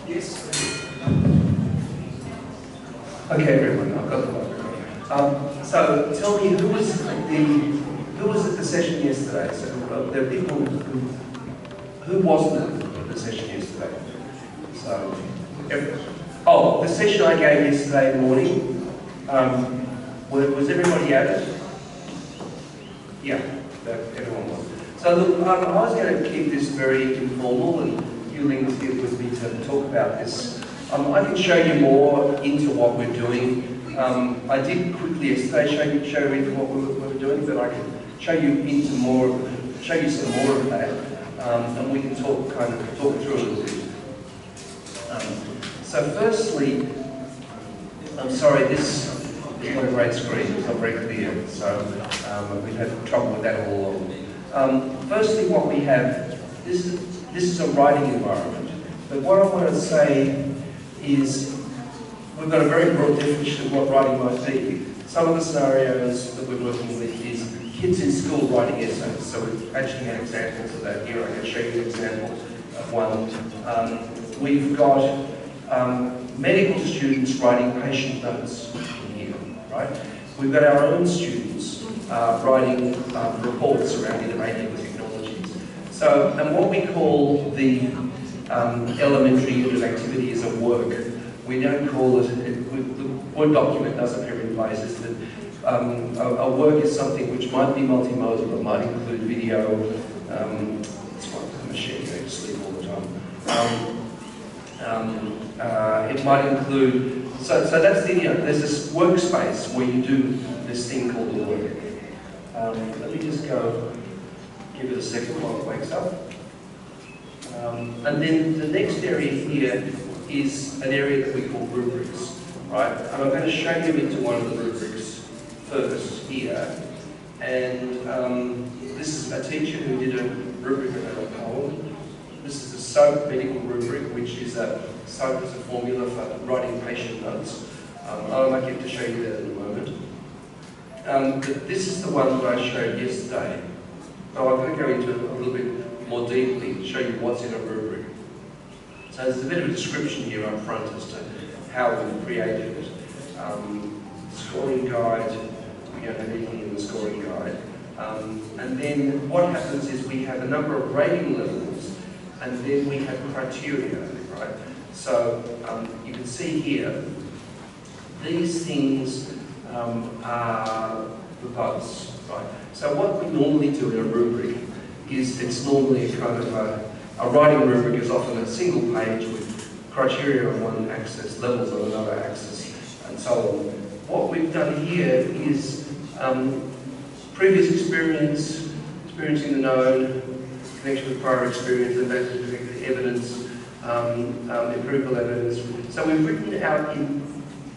Yes. Okay, everyone, I've got the microphone. So tell me, who was at the session yesterday? So there are people who wasn't at the session yesterday. So, the session I gave yesterday morning. Was everybody at it? Yeah, everyone was. So look, I was going to keep this very informal, and Yuling's here with me to talk about this. I can show you more into what we're doing. I did quickly yesterday show you into what we're doing, but I can show you into more, show you some more of that, and we can talk through it a little bit. So firstly, I'm sorry, this is not a great screen, it's not very clear, so we've had trouble with that all along. Firstly, what we have, this is a writing environment, but what I want to say is we've got a very broad definition of what writing might be. Some of the scenarios that we're working with is kids in school writing essays, so we've actually had examples of that here. I can show you an example of one. We've got medical students writing patient notes in here, right? We've got our own students writing reports around interacting with technologies. So, and what we call the elementary unit of activity is a work. We don't call it, the Word document does appear in places, but a work is something which might be multimodal, it might include video, it's like the machine going to sleep all the time. It might include, so that's the, there's this workspace where you do this thing called a work. Let me just go, give it a second while it wakes up. And then the next area here is an area that we call rubrics, right? And I'm going to show you into one of the rubrics first here. And this is a teacher who did a rubric about a poem. This is a SOAP medical rubric, which is SOAP is a formula for writing patient notes. I might get to show you that in a moment. But this is the one that I showed yesterday. So I'm going to go into it a little bit more deeply to show you what's in a rubric. So there's a bit of a description here up front as to how we've created it. Scoring guide, we don't have anything in the scoring guide. And then what happens is we have a number of rating levels, and then we have criteria, right? So you can see here, these things are the bugs, right? So what we normally do in a rubric is it's normally a kind of a writing rubric is often a single page with criteria on one axis, levels on another axis, and so on. What we've done here is previous experience, experiencing the known, connection with prior experience, and basically evidence, empirical evidence. So we've written out in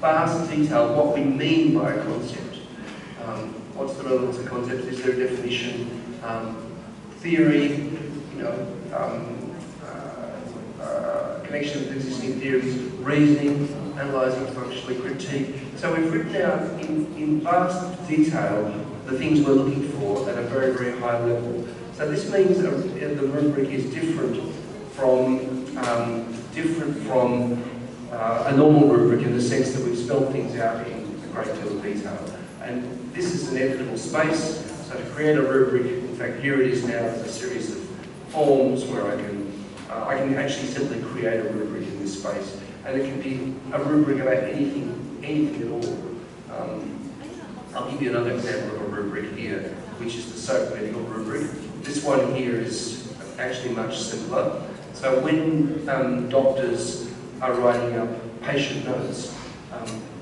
vast detail what we mean by a concept. What's the relevance of concepts? Is there a definition? Theory, connection with existing theories, reasoning, analysing functionally, critique. So we've written out in vast detail the things we're looking for at a very, very high level. So this means that the rubric is different from a normal rubric in the sense that we've spelled things out in a great deal of detail. And this is an editable space. So to create a rubric, in fact, here it is now as a series of forms where I can actually simply create a rubric in this space, and it can be a rubric about anything at all. I'll give you another example of a rubric here, which is the SOAP medical rubric. This one here is actually much simpler. So when doctors are writing up patient notes,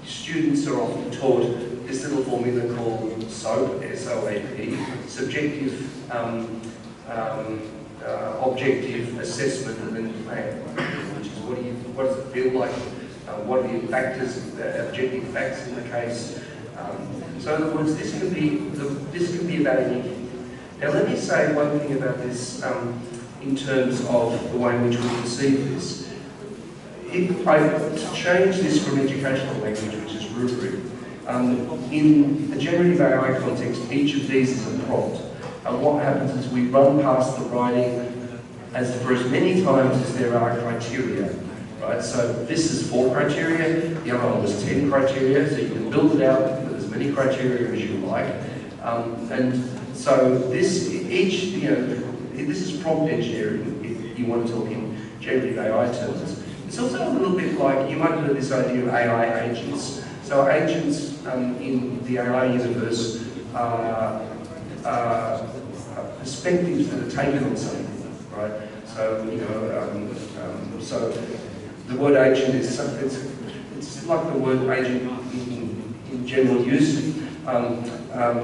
students are often taught this little formula called SOAP, S-O-A-P, subjective, objective, assessment, and then plan, which is what does it feel like, what are the factors, the objective facts in the case. So in other words, this can be about anything. Now let me say one thing about this in terms of the way in which we conceive this. If I to change this from educational language, which is rubric, in a generative AI context, each of these is a prompt. And what happens is we run past the writing for as many times as there are criteria, right? So this is 4 criteria, the other one was 10 criteria, so you can build it out with as many criteria as you like. And so this, this is prompt engineering, if you want to talk in generative AI terms. It's also a little bit like, you might know this idea of AI agents. So agents in the AI universe are perspectives that are taken on something, right? So, so the word agent is, it's like the word agent in general use.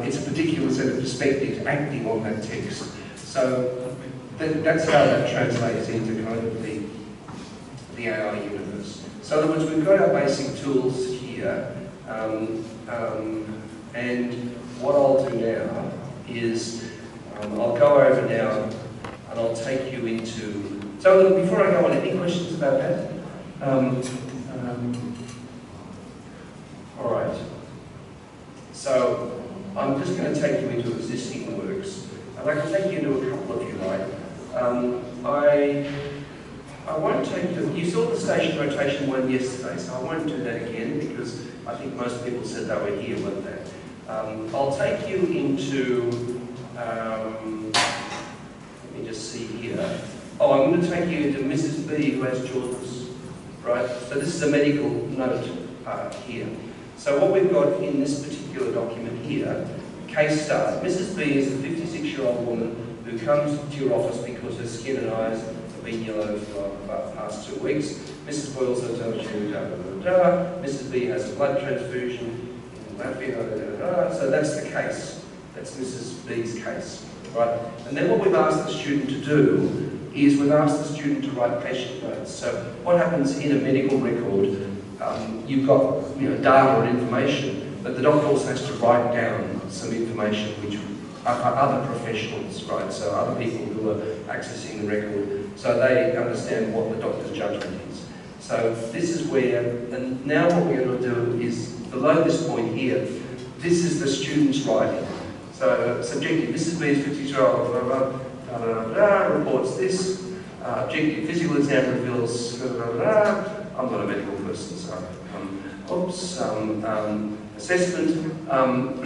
It's a particular set of perspectives acting on that text. So that's how that translates into kind of the AI universe. So in other words, we've got our basic tools here, and what I'll do now is I'll go over now and I'll take you into... So before I go on, any questions about that? All right. So I'm just going to take you into existing works, and I can take you into a couple if you like. I won't take you saw the station rotation one yesterday, so I won't do that again because I think most people said they were here, weren't they? I'll take you into, let me just see here. Oh, I'm going to take you into Mrs. B who has jaundice, right? So this is a medical note here. So what we've got in this particular document here, case start. Mrs. B is a 56-year-old woman who comes to your office because her skin and eyes have been yellow for the past 2 weeks. Mrs. B also tells you Mrs. B has a blood transfusion in Latvia, So that's the case. That's Mrs. B's case, right? And then what we've asked the student to do is we've asked the student to write patient notes. So what happens in a medical record, you've got data and information, but the doctor also has to write down some information which other professionals, right? So other people who are accessing the record, so they understand what the doctor's judgment is. So this is where, and now what we're going to do is, below this point here, this is the student's writing. So subjective, Mrs. B is 52-year-old, reports this. Objective physical exam reveals, I'm not a medical person, so assessment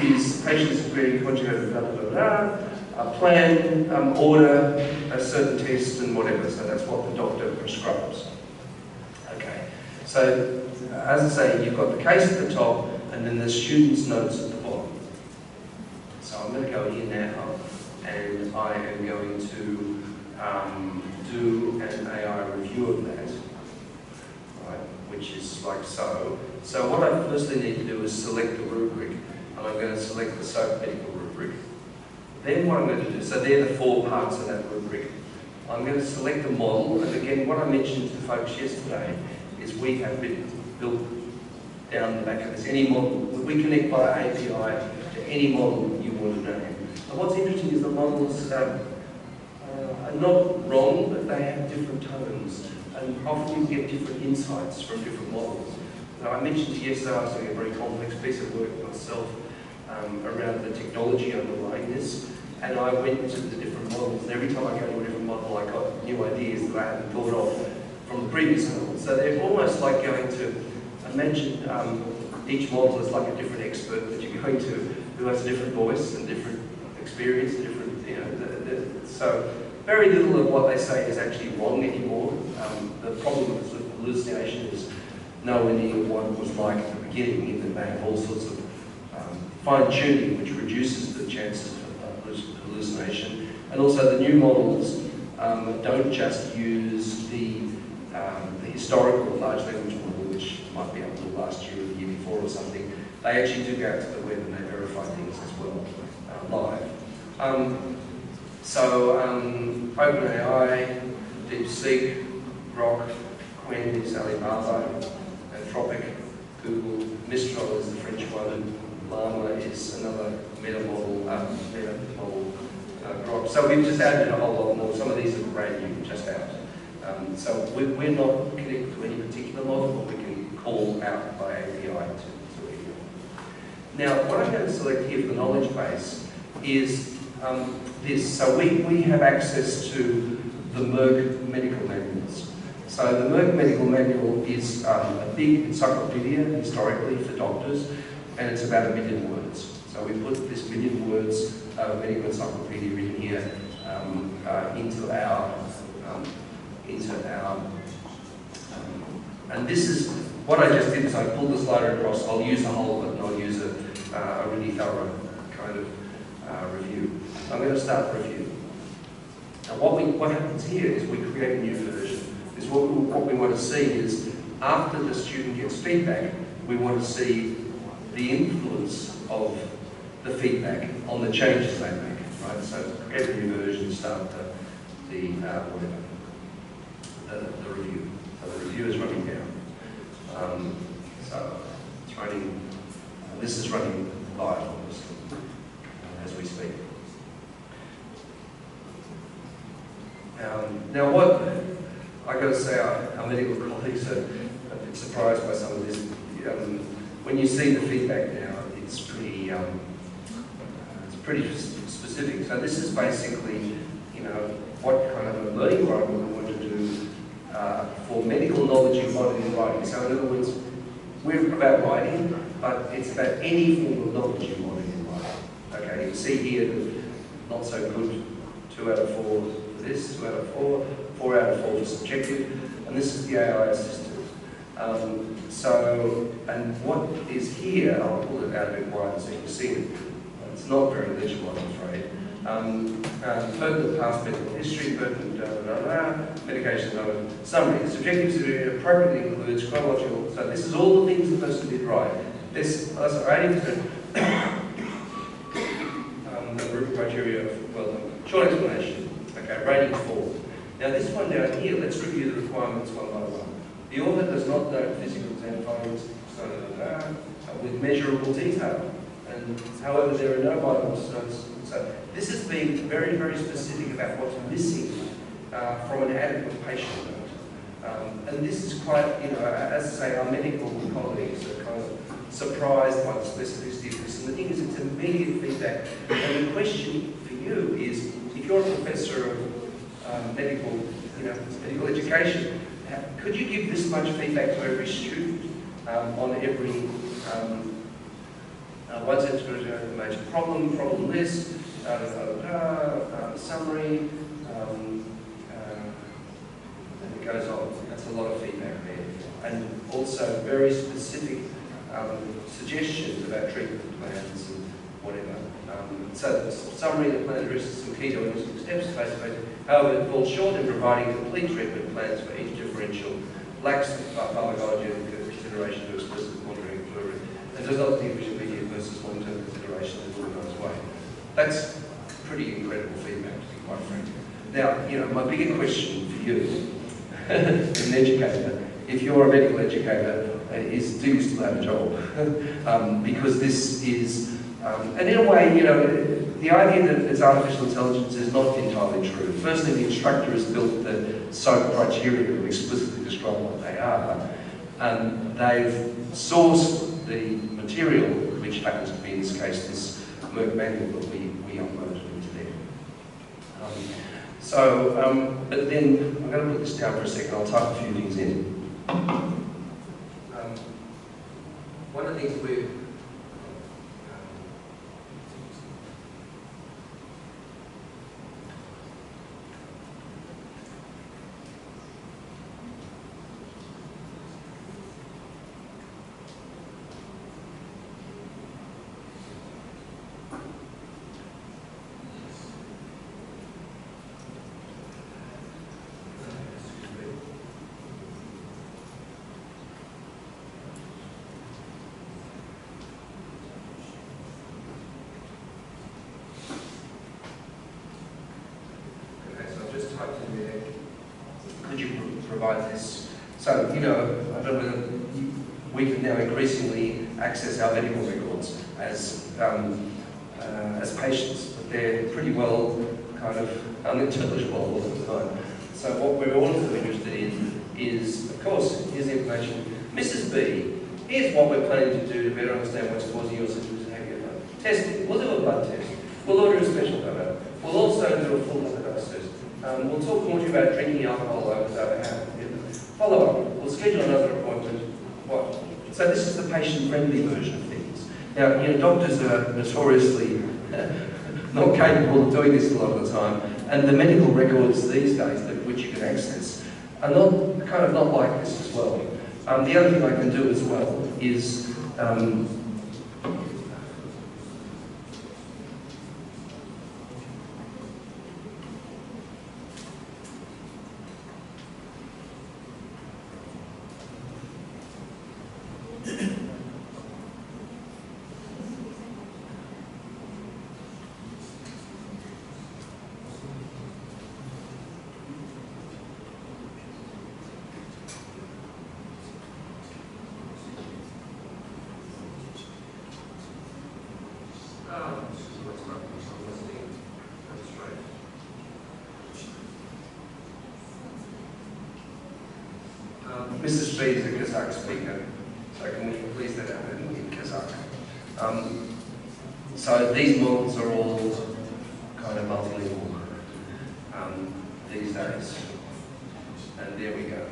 is patients agreeing conjugated, a plan, order, a certain test and whatever, so that's what the doctor prescribes. Okay, so as I say, you've got the case at the top and then the student's notes at the bottom. So I'm going to go here now and I am going to do an AI review of that, right, which is like so. So what I firstly need to do is select the rubric, and I'm going to select the SOAP medical rubric. Then what I'm going to do, so they're the 4 parts of that rubric. I'm going to select the model, and again, what I mentioned to the folks yesterday is we have built down the back of this, any model, we connect by API to any model you want to name. And what's interesting is the models are not wrong, but they have different tones, and often you get different insights from different models. Now, I mentioned to you yesterday I was doing a very complex piece of work myself around the technology underlying this, and I went to the different models, and every time I go to a different model I got new ideas that I hadn't thought of from the previous model. So they're almost like going to, imagine each model is like a different expert that you're going to, who has a different voice and different experience, different, so very little of what they say is actually wrong anymore. The problem with hallucination is nowhere near what it was like at the beginning, in that they have all sorts of fine-tuning which reduces the chances of hallucination. And also the new models don't just use the historical large language model, which might be up to last year or the year before or something. They actually do go out to the web and they verify things as well, live. OpenAI, DeepSeek, Grok, Quen is Alibaba, Anthropic, Google, Mistral is the French one, and Llama is another meta model, Grok. So we've just added a whole lot more. Some of these are brand new, just out. So we're not connected to any particular model, but we can call out by API to it. Now, what I'm going to select here for the knowledge base is this. So we have access to the Merck Medical Manuals. So the Merck Medical Manual is a big encyclopedia historically for doctors, and it's about 1 million words. So we put this 1 million words medical encyclopedia in here into our and this is what I just did is I pulled the slider across. I'll use the whole of it, and I'll use a really thorough kind of review. I'm going to start the review. Now what happens here is we create a new version. What we want to see is, after the student gets feedback, we want to see the influence of the feedback on the changes they make, right? So create a new version, start the review. So the review is running down. So it's running, this is running live, obviously, as we speak. Now what, I got to say, our medical colleagues are a bit surprised by some of this. When you see the feedback now, it's pretty specific. So this is basically, what kind of a learning environment we want to do for medical knowledge embodied in writing. So in other words, we're about writing, but it's about any form of knowledge embodied in writing. Okay, you can see here that not so good, 2 out of 4 for this, 2 out of 4, 4 out of 4 for subjective, and this is the AI assistant. And what is here, I'll pull it out a bit wider so you can see it. It's not very legible, I'm afraid. Pertinent past medical history, pertinent medication summary. Subjective severity appropriately includes chronological. So this is all the things the person did right. This 80% the criteria of well done. Short explanation. Okay, rating 4. Now this one down here, let's review the requirements one by one. The author does not note physical exam findings with measurable detail. And however, there are no vital notes. So this is being very, very specific about what's missing from an adequate patient note. And this is quite, as I say, our medical colleagues are kind of surprised by the specificity of this. And the thing is, it's immediate feedback. And the question for you is, if you're a professor of medical education, could you give this much feedback to every student on every one sentence major problem list, summary, and it goes on. That's a lot of feedback there. And also very specific suggestions about treatment plans and whatever. So the summary, the plan addresses some key diagnostic steps, face-to-face. However, it falls short in providing complete treatment plans for each differential, lacks pharmacology and consideration to explicit monitoring fluid, and does not think visually versus long-term consideration in an organised way. That's pretty incredible feedback, to be quite frank. Now, my bigger question for you, as an educator, if you're a medical educator, is do you still have a job? Because this is, and in a way, the idea that it's artificial intelligence is not entirely true. Firstly, the instructor has built the SOAP criteria to explicitly describe what they are, and they've sourced the material, which happens to be, in this case, this Merck manual that we uploaded into there. But then, I'm going to put this down for a second, I'll type a few things in. One of the things we're could you provide this? So, I don't know whether we can now increasingly access our medical records as patients, but they're pretty well kind of unintelligible all the time. So what we're also interested in is, of course, here's the information. Mrs. B, here's what we're planning to do to better understand what's causing your symptoms and behaviour. Testing. We'll do a blood test. We'll order a special donor. We'll also do a full hepatitis test. We'll talk more to you about drinking alcohol over follow-up. We'll schedule another appointment. What? So this is the patient-friendly version of things. Now, doctors are notoriously not capable of doing this a lot of the time, and the medical records these days which you can access are not like this as well. The other thing I can do as well is Mrs. B is a Kazakh speaker, so can we please that out in Kazakh? So these models are all kind of multilingual these days. And there we go.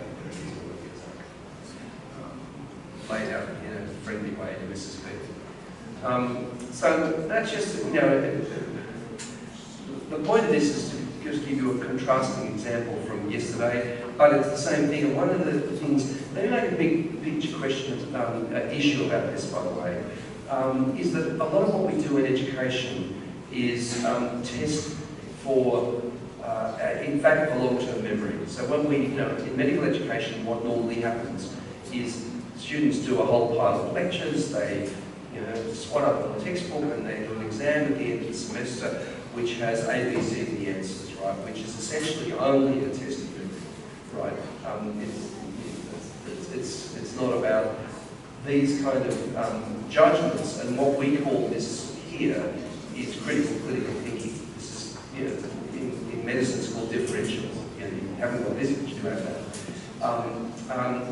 Laid out in a friendly way to Mrs. B. So that's just, the point of this is to just give you a contrasting example from yesterday, but it's the same thing. And one of the things, let me make a big picture question, issue about this, by the way, is that a lot of what we do in education is test for, in fact, for long-term memory. So when we, in medical education, what normally happens is students do a whole pile of lectures, they swat up on the textbook and they do an exam at the end of the semester which has A, B, C, and the answers, right? Which is essentially only a test of memory, right? It's not about these kind of judgments, and what we call this here is critical thinking. This is, in medicine it's called differential. You haven't got this, but you do have that.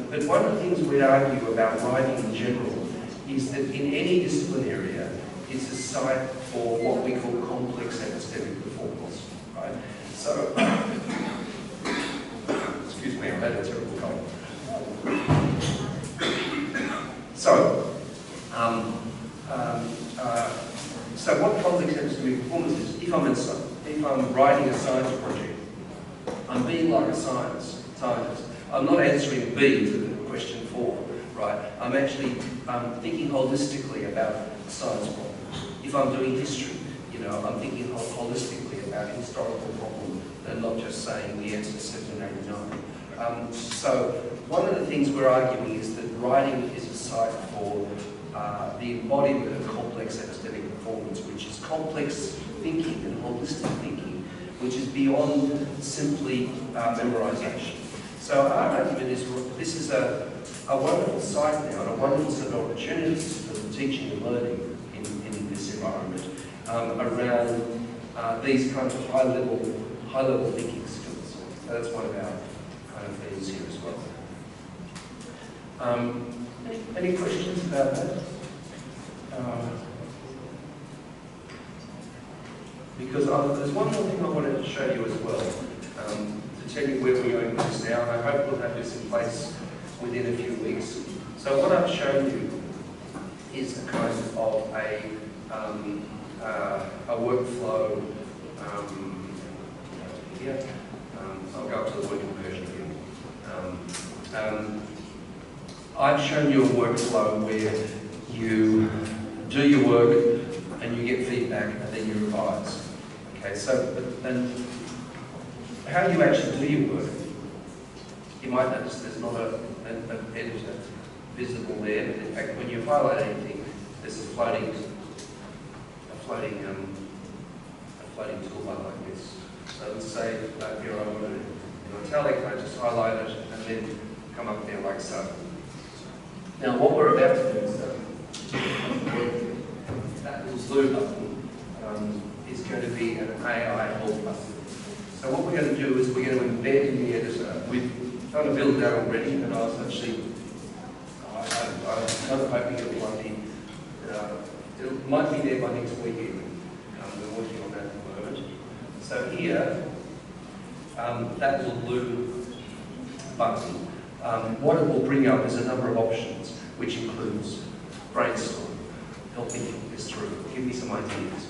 But one of the things we argue about writing in general is that in any discipline area, it's a site for what we call complex epistemic performance, right? So, excuse me, I've had a terrible cold. So what complex epistemic performance is? If I'm writing a science project, I'm being like a scientist. I'm not answering B to the question 4, right? I'm actually thinking holistically about science problems. If I'm doing history, I'm thinking holistically about a historical problem and not just saying the answer is 1789. So one of the things we're arguing is that writing is a site for the embodiment of complex epistemic performance, which is complex thinking and holistic thinking, which is beyond simply memorization. So our argument is this is a wonderful site now and a wonderful set of opportunities for teaching and learning in this environment around these kinds of high-level thinking skills. So that's one of our kind of themes here as well. Any questions about that? Because there's one more thing I wanted to show you as well, to tell you where we're going with this now, and I hope we'll have this in place within a few weeks. So what I've shown you is a kind of a workflow here. I'll go up to the working version here. I've shown you a workflow where you do your work and you get feedback and then you revise. Okay, so and how you actually do your work, you might notice there's not an editor visible there, but in fact when you highlight anything, there's a floating toolbar like this. So let's say here I want to in italic, I just highlight it and then come up there like so. Now what we're about to do is that little blue button is going to be an AI help button. So what we're going to do is we're going to embed in the editor. We've done a build that already, and I was actually I'm kind of hoping it might be there by next week even. We're working on that at the moment. So here that little blue button, what it will bring up is a number of options, which includes brainstorm, help me think this through, give me some ideas,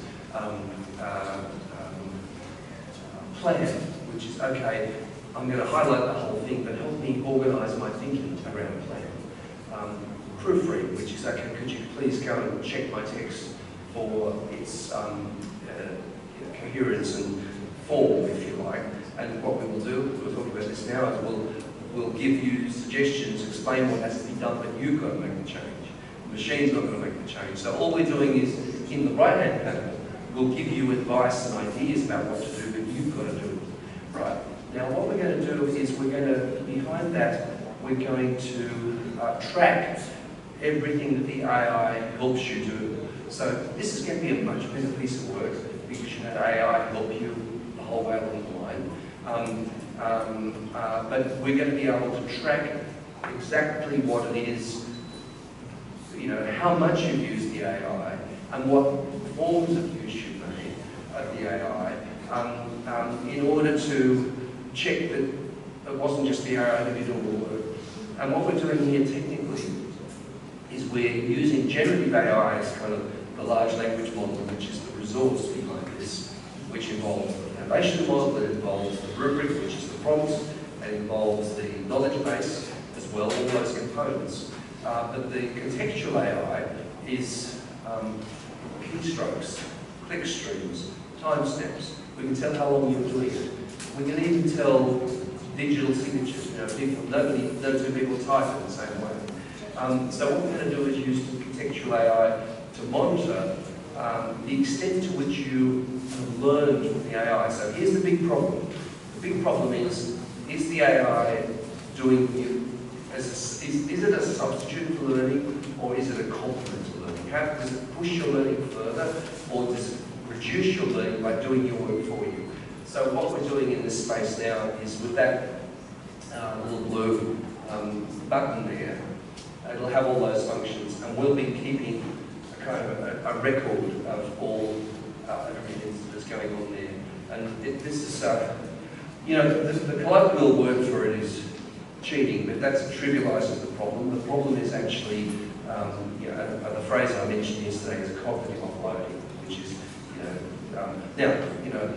plan, which is, okay, I'm going to highlight the whole thing, but help me organise my thinking around plan. Proofread, which is, okay, could you please go and check my text for its coherence and form, if you like. And what we will do, we're talking about this now, is we'll give you suggestions, explain what has to be done, but you've got to make the change. The machine's not going to make the change. So all we're doing is, in the right-hand panel, we'll give you advice and ideas about what to do, but you've got to do it. Right. Now what we're going to do is we're going to, behind that, we're going to track everything that the AI helps you do. So this is going to be a much better piece of work because you had AI help you the whole way along the line. But we're going to be able to track exactly what it is, you know, how much you've used the AI and what forms of use you've made of the AI in order to check that it wasn't just the AI that did all the work. And what we're doing here technically is we're using generative AI as kind of the large language model, which is the resource behind this, which involves the foundation model, it involves the rubric, which is the prompts, it involves the knowledge base as well, all those components. But the contextual AI is keystrokes, click streams, timestamps. We can tell how long you're doing it. We can even tell digital signatures. You know, no two people type it the same way. So what we're going to do is use contextual AI to monitor the extent to which you have learned from the AI. So here's the big problem. The big problem is the AI doing it is it a substitute for learning or is it a complement to learning? Does it push your learning further or does it reduce your learning by doing your work for you? So what we're doing in this space now is with that little blue button there, it'll have all those functions and we'll be keeping a kind of a record of all everything that's going on there. And this is, you know, the colloquial word for it is cheating, but that trivialises the problem. The problem is actually, you know, the phrase I mentioned yesterday is cognitive offloading, which is, you know, now, you know,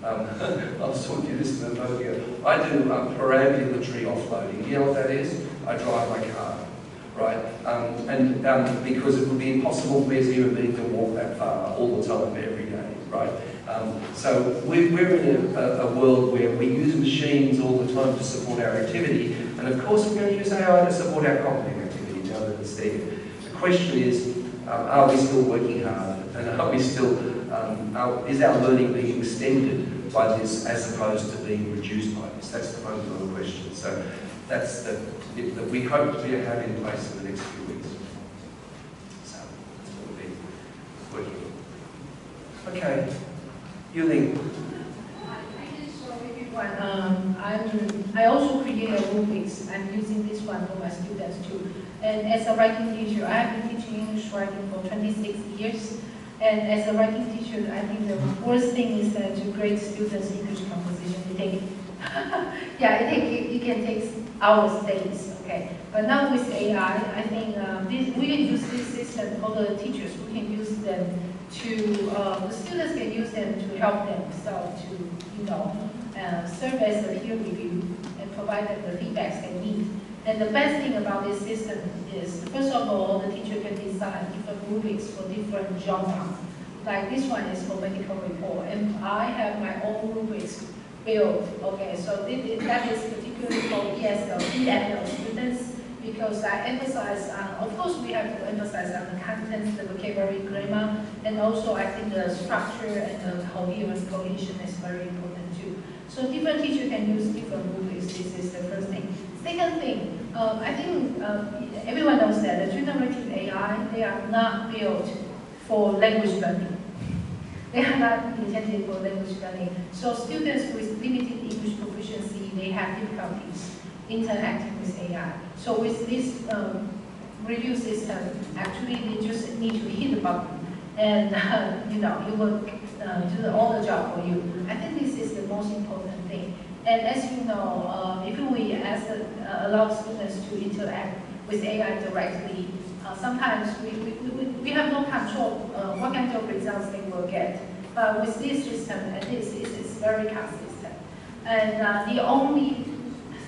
I was talking to you this a moment ago. I do perambulatory offloading. You know what that is? I drive my car, right? Because it would be impossible for me as a human being to walk that far all the time, every day, right? So we're in a world where we use machines all the time to support our activity, and of course we're going to use AI to support our cognitive activity now that it's there. The question is, are we still working hard, and are we still, is our learning being extended by this as opposed to being reduced by this? That's the fundamental question. So that's the bit that we hope to have in place in the next few weeks. So that's what we'll be working on. Okay, Yuling. I also created rubrics. I'm using this one for my students too. And as a writing teacher, I have been teaching English writing for 26 years. And as a writing teacher, I think the worst thing is that to grade students' English composition, it can take hours, days, okay? But now with AI, I think we can use this system, all the teachers, we can use them to, the students can use them to help themselves to, you know, serve as a peer review and provide them the feedbacks they need. And the best thing about this system is, first of all, the teacher can design different rubrics for different genres. Like this one is for medical report, and I have my own rubrics built. Okay, so that is particularly for ESL, EFL students, because I emphasize on, of course we have to emphasize on the contents, the vocabulary, grammar, and also I think the structure and the coherence, cohesion is very important too. So different teachers can use different rubrics. This is the first thing. Second thing, I think everyone knows that the generative AI, they are not built for language learning. They are not intended for language learning. So students with limited English proficiency, they have difficulties interacting with AI. So with this review system, actually they just need to hit the button and you know, it will do all the job for you. I think this is the most important thing. And as you know, if we allow students to interact with AI directly, sometimes we have no control what kind of results they will get. But with this system, at least it's very consistent. And the only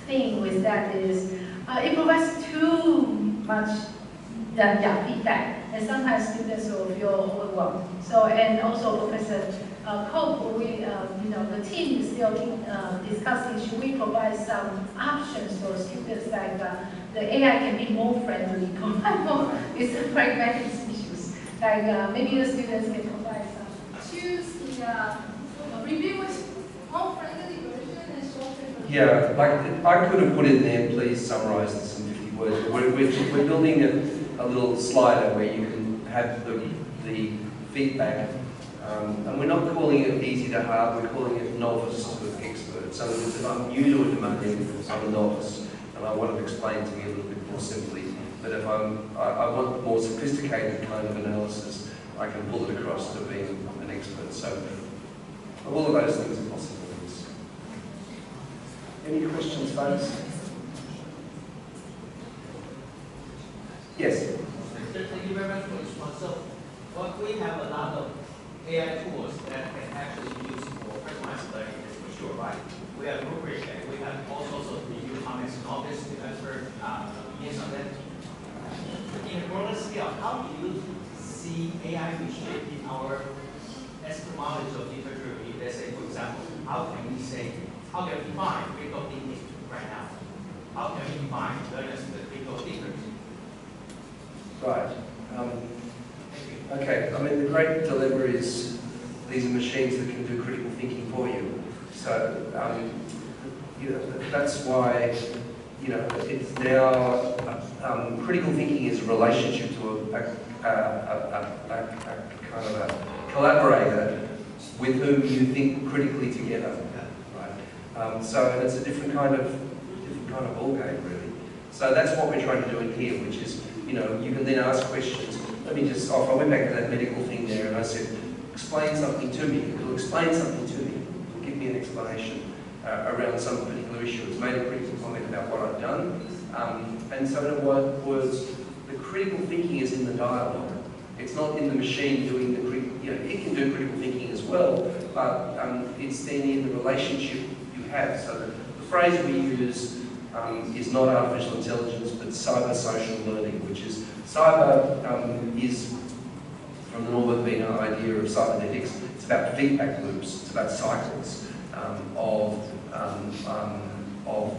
thing with that is it provides too much feedback, and sometimes students will feel overwhelmed. So, and also Professor Cope, the team is still discussing, should we provide some options for students like the AI can be more friendly, provide more with the pragmatic issues. Like maybe the students can provide some. Choose the review with more friendly version and shorter version. Yeah, like I could have put in there, please summarize this in 50 words. We're building a little slider where you can have the feedback. And we're not calling it easy to hard, we're calling it novice to expert. So if I'm new to a domain, I'm a novice, and I want it explained to me a little bit more simply. But if I want more sophisticated kind of analysis, I can pull it across to being an expert. So all of those things are possibilities. Any questions, folks? Yes? Thank you very much for this one. So, what we have a lot of AI tools that can actually be used for personalized learning, is for sure, right? We have rubric and we have all sorts of review comments and all this to answer opinions on that. In a broader scale, how do you see AI reshaping our epistemology of literature review? Let's say, for example, how can we define critical thinking right now? How can we define learners as critical thinkers? Right. Okay, I mean, the great dilemma is these are machines that can do critical thinking for you. So, that's why, it's now, critical thinking is a relationship to a kind of a collaborator with whom you think critically together, right? So it's a different kind of ballgame, really. So that's what we're trying to do in here, which is, you can then ask questions. Let me just, I went back to that medical thing there and I said, explain something to me. It'll explain something to me. It'll give me an explanation around some particular issue. It's made a critical comment about what I've done. And so in other words, the critical thinking is in the dialogue. It's not in the machine doing the it can do critical thinking as well, but it's then in the relationship you have. So the phrase we use is not artificial intelligence, but cyber-social learning, which is cyber is from the Norbert Wiener idea of cybernetics. It's about feedback loops. It's about cycles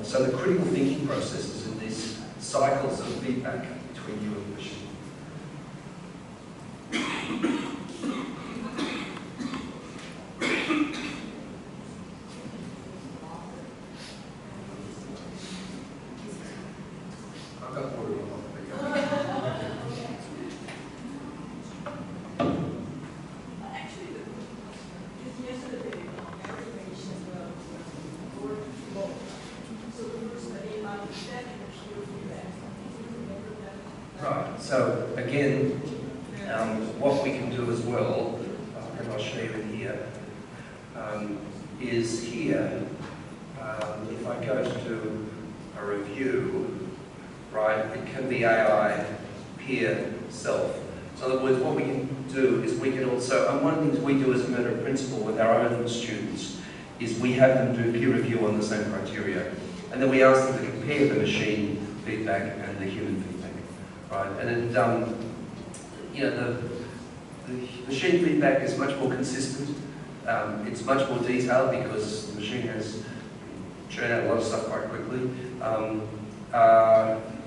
so the critical thinking process is in these cycles of feedback between you and the machine. I've got water on my Actually, yesterday, information work remote. So we were studying about that and the feedback. Remember that? Right, so again, what we can do as well, and I'll show you in here, is here, if I go to a review, right, it can be AI, peer, self. So in other words, what we can do is we can also, and one of the things we do as a matter of principle with our own students is we have them do peer review on the same criteria. And then we ask them to compare the machine feedback and the human feedback, right? And then, the machine feedback is much more consistent. It's much more detailed because the machine has churned out a lot of stuff quite quickly.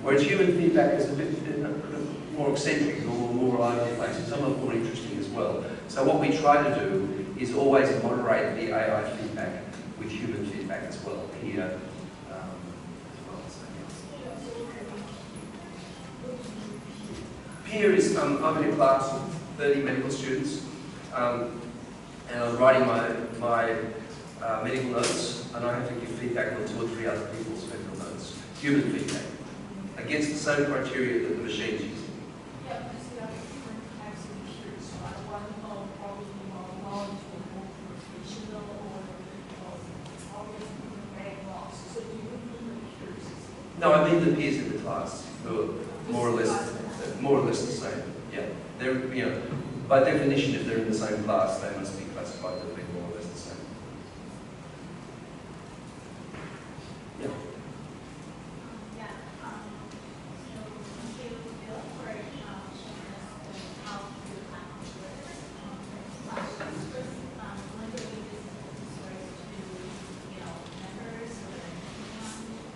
Whereas human feedback is a bit more eccentric or more all over the place, and some of them more interesting as well. So what we try to do is always moderate the AI feedback with human feedback as well here. Peer is, I'm in a class of 30 medical students, and I'm writing my medical notes, and I have to give feedback on 2 or 3 other people's medical notes. Human feedback, against the same criteria that the machine's using. Yeah, because there are different types of issues. So I want probably more knowledge or more professional or always No, I mean the peers in the class who are more or less the same. Yeah, they're, you know, by definition, if they're in the same class, they must be classified to be more or less the same. Yeah.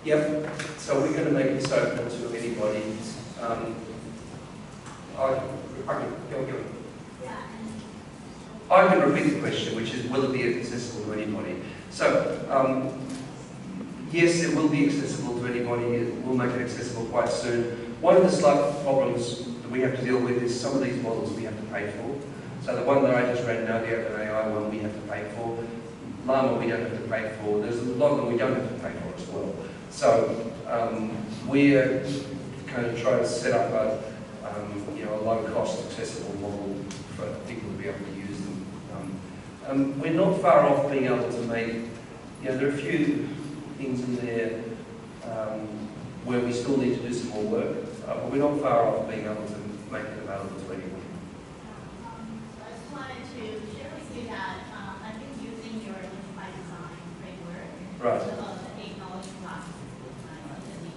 Yep, so we're going to make this open to anybody. I can repeat the question, which is, will it be accessible to anybody? So, yes, it will be accessible to anybody. We'll make it accessible quite soon. One of the slight problems that we have to deal with is some of these models we have to pay for. So the one that I just ran now, the OpenAI one, we have to pay for. Llama we don't have to pay for. There's a lot of them we don't have to pay for as well. So we're kind of trying to set up a a low-cost, accessible model for people to be able to use them. We're not far off being able to make. There are a few things in there where we still need to do some more work, but we're not far off being able to make it available to anyone. I just wanted to share with you that I've been using your Unified Design framework. Right. The technology classes that we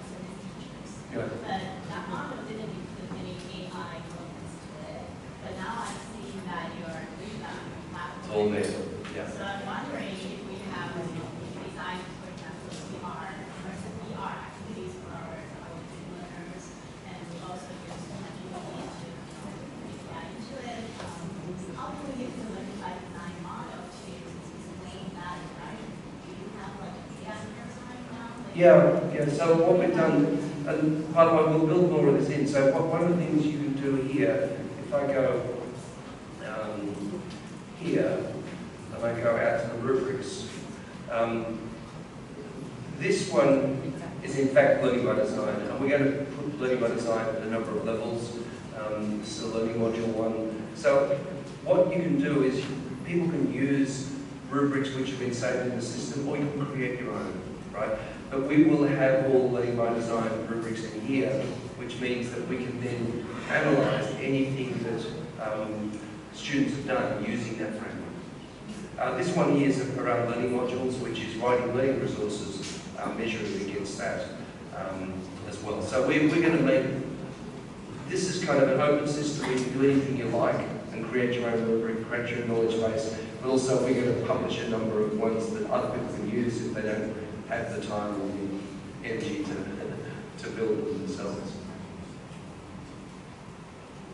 certain teachers. Yeah. But that model didn't include any AI elements to it. But now I'm seeing that you're doing that on your platform. It's all there. Yeah. So I'm wondering if we have design, for example, VR activities for our learners, and we also use ChatGPT to add into it. How do we use the Unified Design model to explain that, right? Do you have like a design now? Yeah. So what we've done, and by the way, we'll build more of this in. So one of the things you can do here, if I go here, and I go out to the rubrics, this one is in fact learning by design, and we're going to put learning by design at a number of levels. This is a learning module 1. So what you can do is people can use rubrics which have been saved in the system, or you can create your own, right? But we will have all learning by design rubrics in here, which means that we can then analyze anything that students have done using that framework. This one here is around learning modules, which is writing learning resources, measuring against that as well. So we're going to make, this is kind of an open system. You can do anything you like and create your own rubric, create your own knowledge base, but also we're going to publish a number of ones that other people can use if they don't have the time or the energy to build them themselves.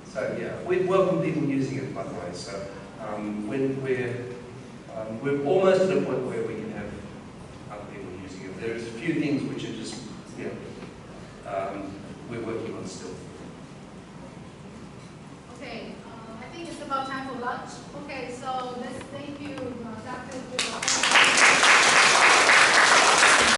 So yeah, we welcome people using it, by the way. So when we're almost at a point where we can have other people using it. There's a few things which are just, we're working on still. Okay, I think it's about time for lunch. Okay, so